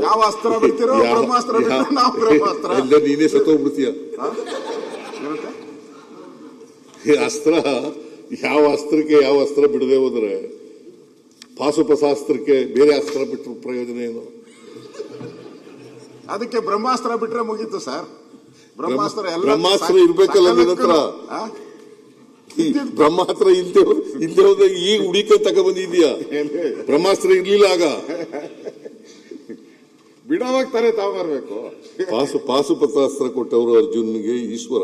ಯಾವ ಅಸ್ತ್ರ ಬಿಡ್ತಿರೋ ಬ್ರಹ್ಮಾಸ್ತ್ರ ಬಿಟ್ಟರೆ ನಾವು ಬ್ರಹ್ಮಾಸ್ತ್ರ ಎಲ್ಲ ನೀನೇ ಸತ್ತೋಗ್ಬಿಡ್ತೀಯ. ಅಸ್ತ್ರ ಯಾವ ಅಸ್ತ್ರಕ್ಕೆ ಯಾವ ಅಸ್ತ್ರ ಬಿಡದೆ ಹೋದ್ರೆ ಪಾಶುಪತಾಸ್ತ್ರಕ್ಕೆ ಬೇರೆ ಅಸ್ತ್ರ ಬಿಟ್ಟರು ಪ್ರಯೋಜನ ಏನು? ಅದಕ್ಕೆ ಬ್ರಹ್ಮಾಸ್ತ್ರ ಬಿಟ್ರೆ ಮುಗೀತು ಸರ್. ಬ್ರಹ್ಮಾಸ್ತ್ರ ಇರ್ಬೇಕಲ್ಲ ನಿನ್ನ ಹತ್ರ. ಬ್ರಹ್ಮಾಸ್ತ್ರ ಇಲ್ಲದೆ ಹೋದಾಗ ಈಗ ಹುಡುಕ ತಕ ಬಂದಿದ್ಯಾ? ಬ್ರಹ್ಮಾಸ್ತ್ರ ಇರ್ಲಿಲ್ಲ ಆಗ. ಬಿಡೋವಾಗ ತಾನೇ ತಾವು ಬರ್ಬೇಕು. ಪಾಶುಪತಾಸ್ತ್ರ ಕೊಟ್ಟವರು ಅರ್ಜುನ್ಗೆ ಈಶ್ವರ.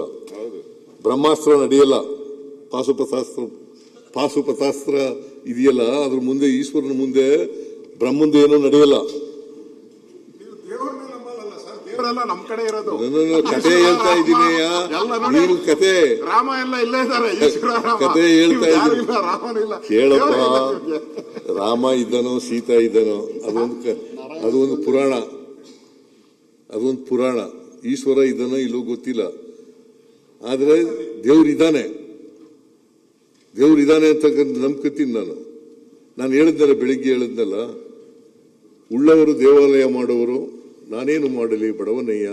ಬ್ರಹ್ಮಾಸ್ತ್ರ ನಡೆಯಲ್ಲ. ಪಾಶುಪತಾಸ್ತ್ರ ಇದೆಯಲ್ಲ, ಅದ್ರ ಮುಂದೆ ಈಶ್ವರನ ಮುಂದೆ ಬ್ರಹ್ಮಂದು ಏನೋ ನಡೆಯಲ್ಲ. ನಮ್ ಕಡೆ ಇರೋದು ಕತೆ ಹೇಳ್ತಾ ಇದ್ದೀನಿ. ನೀನು ಕತೆ ರಾಮ ಎಲ್ಲ ಇಲ್ಲೇ ಇದ್ದಾರೆ. ಕತೆ ಹೇಳ್ತಾ ಇದ್ದೀನಿ ಕೇಳಪ್ಪ. ರಾಮ ಇದ್ದನೋ ಸೀತಾ ಇದ್ದನೋ ಅದೊಂದು ಪುರಾಣ. ಅದೊಂದು ಪುರಾಣ. ಈಶ್ವರ ಇದ್ದನೋ ಇಲ್ಲೋ ಗೊತ್ತಿಲ್ಲ. ಆದ್ರೆ ದೇವ್ರಿದ್ದಾನೆ ಅಂತ ನಂಬ್ಕತೀನಿ ನಾನು ಹೇಳಿದ್ನಲ್ಲ, ಬೆಳಿಗ್ಗೆ ಹೇಳಿದ್ನಲ್ಲ, ಉಳ್ಳವರು ದೇವಾಲಯ ಮಾಡುವರು, ನಾನೇನು ಮಾಡಲಿ ಬಡವನಯ್ಯ,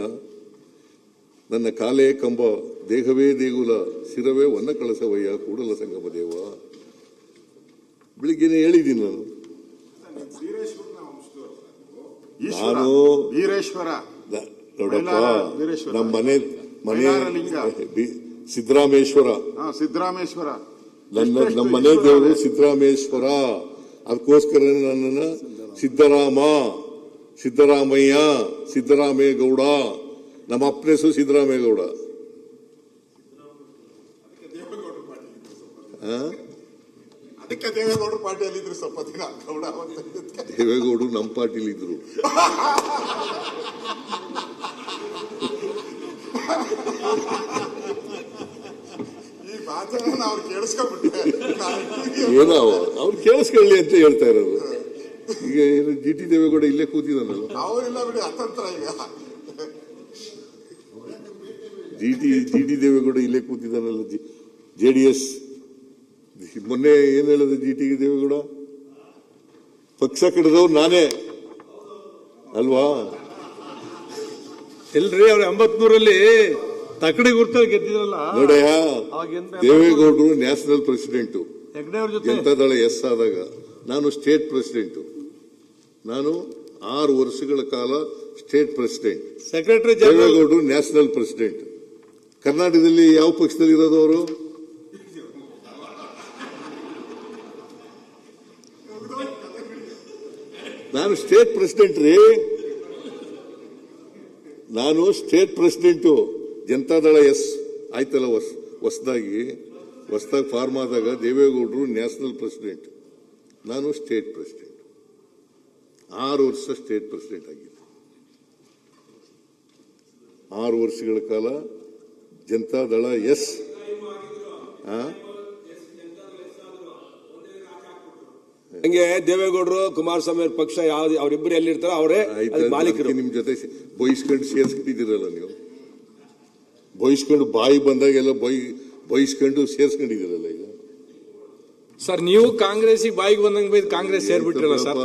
ನನ್ನ ಕಾಲೇ ಕಂಬ, ದೇಹವೇ ದೇಗುಲ, ಶಿರವೇ ಒನ್ನ ಕಳಸವಯ್ಯ, ಕೂಡಲ ಸಂಗಮ ದೇವ. ಬೆಳಿಗ್ಗೆನೆ ಹೇಳಿದ್ದೀನಿ ನಾನು ವೀರೇಶ್ವರ ನೋಡಪ್ಪ, ನಮ್ಮ ಮನೆ ಸಿದ್ದರಾಮೇಶ್ವರ. ನಮ್ಮ ಮನೆ ದೇವರು ಸಿದ್ದರಾಮೇಶ್ವರ. ಅದಕ್ಕೋಸ್ಕರ ನನ್ನನ್ನ ಸಿದ್ದರಾಮಯ್ಯ, ಸಿದ್ದರಾಮೇಗೌಡ, ನಮ್ಮ ಅಪ್ಪನ ಹೆಸರು ಸಿದ್ದರಾಮೇಗೌಡ. ಅದಕ್ಕೆ ದೇವೇಗೌಡರು ಪಾರ್ಟಿಯಲ್ಲಿ ಇದ್ರು. ಸ್ವಲ್ಪ ದಿನ ದೇವೇಗೌಡರು ನಮ್ಮ ಪಾರ್ಟಿಲಿ ಇದ್ರು. ಅವ್ರು ಕೇಳಿಸ್ಕೊಂಡ್ಬಿಟ್ಟೆ. ಏನೋ ಅವ್ರು ಕೇಳಿಸ್ಕೊಳ್ಳಿ ಅಂತ ಹೇಳ್ತಾ ಇರೋದು. ಈಗ ಏನು ಜಿ ಟಿ ದೇವೇಗೌಡ ಇಲ್ಲೇ ಕೂತಿದಾನಲ್ಲ. ಅವರಿಲ್ಲ ಬಿಡಿ, ಅತಂತ್ರ. ಈಗ ಜಿ ಟಿ ದೇವೇಗೌಡ ಇಲ್ಲೇ ಕೂತಿದಾನಲ್ಲ. JDS ಮೊನ್ನೆ ಏನ್ ಹೇಳಿದೆ ಜಿ ಟಿ ದೇವೇಗೌಡ? ಪಕ್ಷ ಕಡಿದವ್ರು ನಾನೇ ಅಲ್ವಾ? ಎಲ್ರಿ ಅವ್ರು 83ರಲ್ಲಿ ತಕಡಿ ಗುರ್ತ ಗೆದ್ದಿದ್ರಲ್ಲ ನೋಡಯ್ಯ. ದೇವೇಗೌಡರು ನ್ಯಾಷನಲ್ ಪ್ರೆಸಿಡೆಂಟ್, ಜನತಾದಳ ಎಸ್ ಆದಾಗ ನಾನು ಸ್ಟೇಟ್ ಪ್ರೆಸಿಡೆಂಟ್. ನಾನು 6 ವರ್ಷಗಳ ಕಾಲ ಸ್ಟೇಟ್ ಪ್ರೆಸಿಡೆಂಟ್. ಸೆಕ್ರೆಟರಿ ದೇವೇಗೌಡರು ನ್ಯಾಷನಲ್ ಪ್ರೆಸಿಡೆಂಟ್. ಕರ್ನಾಟಕದಲ್ಲಿ ಯಾವ ಪಕ್ಷದಲ್ಲಿ ಇರೋದು ಅವರು? ನಾನು ಸ್ಟೇಟ್ ಪ್ರೆಸಿಡೆಂಟ್ ರೀ. ನಾನು ಸ್ಟೇಟ್ ಪ್ರೆಸಿಡೆಂಟು. ಜನತಾದಳ ಎಸ್ ಆಯ್ತಲ್ಲ, ಹೊಸದಾಗಿ ಫಾರ್ಮ್ ಆದಾಗ ದೇವೇಗೌಡರು ನ್ಯಾಷನಲ್ ಪ್ರೆಸಿಡೆಂಟ್, ನಾನು ಸ್ಟೇಟ್ ಪ್ರೆಸಿಡೆಂಟ್. 6 ವರ್ಷ ಸ್ಟೇಟ್ ಪ್ರೆಸಿಡೆಂಟ್ ಆಗಿದೆ. 6 ವರ್ಷಗಳ ಕಾಲ ಜನತಾದಳ ಎಸ್. ಹಂಗೆ ದೇವೇಗೌಡರು ಕುಮಾರಸ್ವಾಮಿ ಅವ್ರ ಪಕ್ಷ ಯಾವ್ದು, ಅವರಿಬ್ಬರು ಎಲ್ಲಿರ್ತಾರೋ ಅವರೇ ಮಾಲೀಕರು. ನಿಮ್ ಜೊತೆ ಬಯಸ್ಕೊಂಡು ಸೇರ್ಸ್ಕೊಂಡಿದ್ದೀರಲ್ಲ ನೀವು. ಬಯಸ್ಕೊಂಡು ಬಾಯಿ ಬಂದಾಗೆಲ್ಲ ಬಯಸ್ಕೊಂಡು ಸೇರ್ಸ್ಕೊಂಡಿದ್ದೀರಲ್ಲ. ಈಗ ಸರ್ ನೀವು ಕಾಂಗ್ರೆಸ್ ಬಾಯಿಗೆ ಬಂದಂಗೆ ಕಾಂಗ್ರೆಸ್ ಸೇರ್ಬಿಟ್ರಲ್ಲ ಸರ್.